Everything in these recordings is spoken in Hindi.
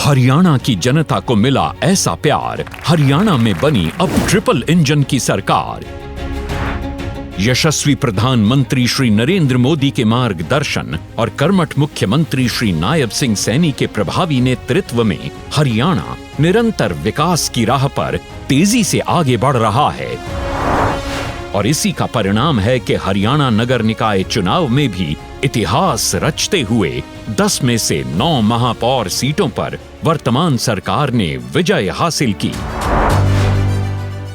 हरियाणा की जनता को मिला ऐसा प्यार, हरियाणा में बनी अब ट्रिपल इंजन की सरकार। यशस्वी प्रधानमंत्री श्री नरेंद्र मोदी के मार्गदर्शन और कर्मठ मुख्यमंत्री श्री नायब सिंह सैनी के प्रभावी नेतृत्व में हरियाणा निरंतर विकास की राह पर तेजी से आगे बढ़ रहा है। और इसी का परिणाम है कि हरियाणा नगर निकाय चुनाव में भी इतिहास रचते हुए 10 में से 9 महापौर सीटों पर वर्तमान सरकार ने विजय हासिल की।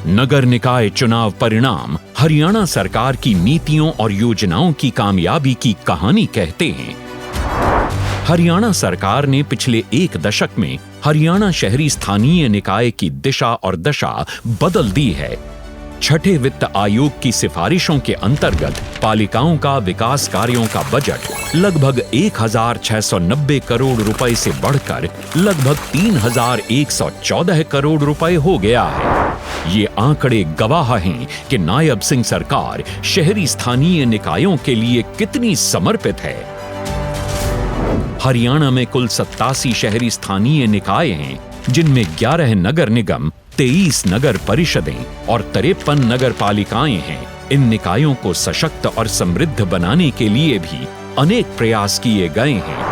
नगर निकाय चुनाव परिणाम हरियाणा सरकार की नीतियों और योजनाओं की कामयाबी की कहानी कहते हैं। हरियाणा सरकार ने पिछले 1 दशक में हरियाणा शहरी स्थानीय निकाय की दिशा और दशा बदल दी है। छठे वित्त आयोग की सिफारिशों के अंतर्गत पालिकाओं का विकास कार्यों का बजट लगभग 1690 करोड़ रुपए से बढ़कर लगभग 3114 करोड़ रुपए हो गया है। ये आंकड़े गवाह हैं कि नायब सिंह सरकार शहरी स्थानीय निकायों के लिए कितनी समर्पित है। हरियाणा में कुल 87 शहरी स्थानीय निकाय हैं, जिनमें 11 नगर निगम, 23 नगर परिषदें और 53 नगर पालिकाएं हैं। इन निकायों को सशक्त और समृद्ध बनाने के लिए भी अनेक प्रयास किए गए हैं।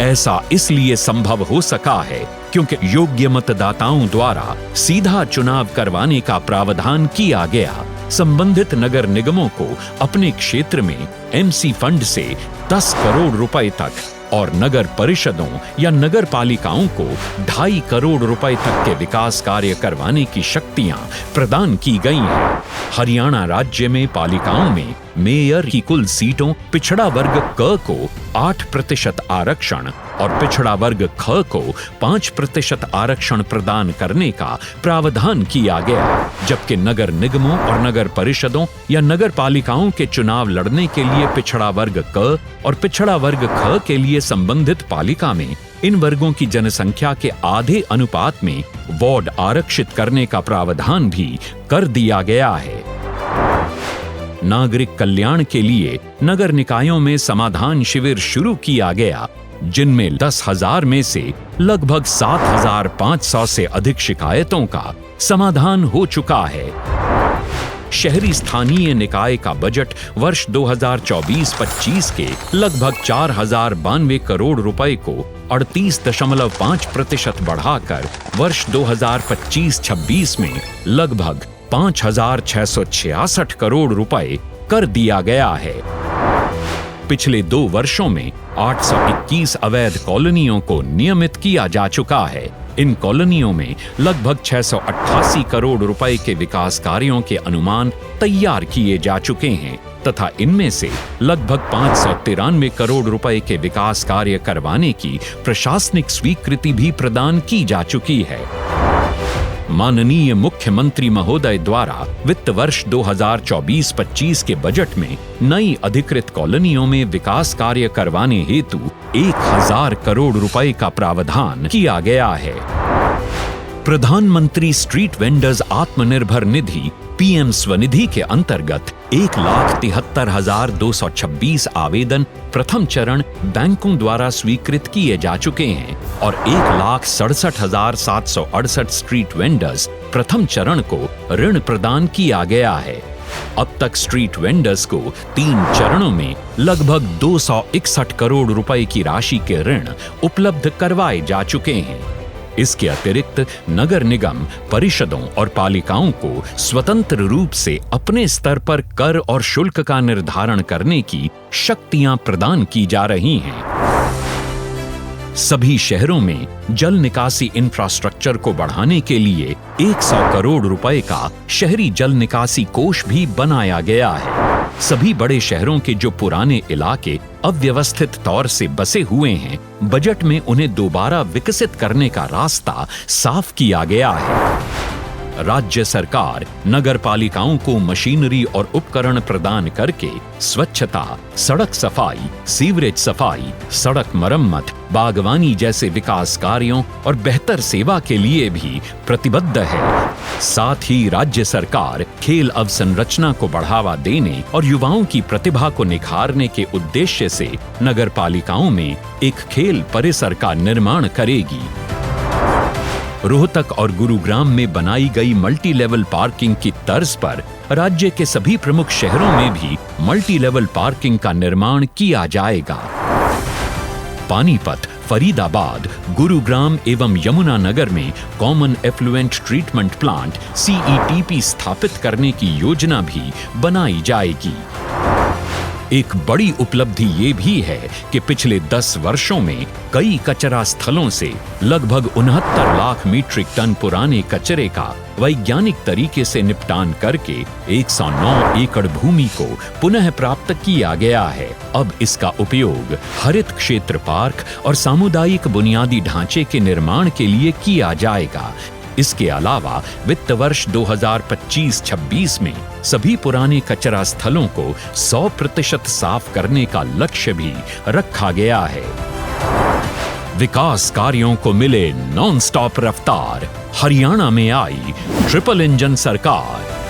ऐसा इसलिए संभव हो सका है क्योंकि योग्य मतदाताओं द्वारा सीधा चुनाव करवाने का प्रावधान किया गया। संबंधित नगर निगमों को अपने क्षेत्र में एमसी फंड से 10 करोड़ रुपए तक और नगर परिषदों या नगर पालिकाओं को 2.5 करोड़ रुपए तक के विकास कार्य करवाने की शक्तियां प्रदान की गई हैं। हरियाणा राज्य में पालिकाओं में मेयर की कुल सीटों पिछड़ा वर्ग क को 8% आरक्षण और पिछड़ा वर्ग ख को 5% आरक्षण प्रदान करने का प्रावधान किया गया, जबकि नगर निगमों और नगर परिषदों या नगर पालिकाओं के चुनाव लड़ने के लिए पिछड़ा वर्ग क और पिछड़ा वर्ग ख के लिए संबंधित पालिका में इन वर्गों की जनसंख्या के आधे अनुपात में वार्ड आरक्षित करने का प्रावधान भी कर दिया गया है। नागरिक कल्याण के लिए नगर निकायों में समाधान शिविर शुरू किया गया, जिनमें 10,000 में से लगभग 7,500 से अधिक शिकायतों का समाधान हो चुका है। शहरी स्थानीय निकाय का बजट वर्ष 2024-25 के लगभग 4,092 करोड़ रुपए को 38.5% बढ़ाकर वर्ष 2025-26 में लगभग 5,666 करोड़ रुपए कर दिया गया है। पिछले 2 वर्षों में 821 अवैध कॉलोनियों को नियमित किया जा चुका है। इन कॉलोनियों में लगभग 688 करोड़ रुपए के विकास कार्यों के अनुमान तैयार किए जा चुके हैं तथा इनमें से लगभग 593 करोड़ रुपए के विकास कार्य करवाने की प्रशासनिक स्वीकृति भी प्रदान की जा चुकी है। माननीय मुख्यमंत्री महोदय द्वारा वित्त वर्ष 2024-25 के बजट में नई अधिकृत कॉलोनियों में विकास कार्य करवाने हेतु 1,000 करोड़ रुपए का प्रावधान किया गया है। प्रधानमंत्री street vendors Atmanirbhar Nidhi PM Svanidhi के अंतर्गत 1,73,226 आवेदन प्रथम चरण बैंकों द्वारा स्वीकृत किए जा चुके हैं और 1,67,768 स्ट्रीट वेंडर्स प्रथम चरण को ऋण प्रदान किया गया है। अब तक स्ट्रीट वेंडर्स को 3 चरणों में लगभग 261 करोड़ रुपए की राशि के ऋण उपलब्ध करवाए जा चुके हैं। इसके अतिरिक्त नगर निगम, परिषदों और पालिकाओं को स्वतंत्र रूप से अपने स्तर पर कर और शुल्क का निर्धारण करने की शक्तियां प्रदान की जा रही हैं। सभी शहरों में जल निकासी इंफ्रास्ट्रक्चर को बढ़ाने के लिए 100 करोड़ रुपए का शहरी जल निकासी कोष भी बनाया गया है। सभी बड़े शहरों के जो पुराने इलाके अव्यवस्थित तौर से बसे हुए हैं, बजट में उन्हें दोबारा विकसित करने का रास्ता साफ किया गया है। राज्य सरकार नगर पालिकाओं को मशीनरी और उपकरण प्रदान करके स्वच्छता, सड़क सफाई, सीवरेज सफाई, सड़क मरम्मत, बागवानी जैसे विकास कार्यों और बेहतर सेवा के लिए भी प्रतिबद्ध है। साथ ही राज्य सरकार खेल अवसंरचना को बढ़ावा देने और युवाओं की प्रतिभा को निखारने के उद्देश्य से नगर पालिकाओं में एक खेल परिसर का निर्माण करेगी। रोहतक और गुरुग्राम में बनाई गई मल्टी लेवल पार्किंग की तर्ज पर राज्य के सभी प्रमुख शहरों में भी मल्टी लेवल पार्किंग का निर्माण किया जाएगा। पानीपत, फरीदाबाद, गुरुग्राम एवं यमुनानगर में common effluent treatment plant CETP स्थापित करने की योजना भी बनाई जाएगी। एक बड़ी उपलब्धि ये भी है कि पिछले 10 वर्षों में कई कचरा स्थलों से लगभग 69 लाख मीट्रिक टन पुराने कचरे का वैज्ञानिक तरीके से निपटान करके 109 एकड़ भूमि को पुनः प्राप्त किया गया है। अब इसका उपयोग हरित क्षेत्र पार्क और सामुदायिक बुनियादी ढांचे के निर्माण के लिए किया जाएगा। इसके अलावा वित्त वर्ष 2025-26 में सभी पुराने कचरा स्थलों को 100% साफ करने का लक्ष्य भी रखा गया है। विकास कार्यों को मिले नॉन स्टॉप रफ्तार, हरियाणा में आई ट्रिपल इंजन सरकार।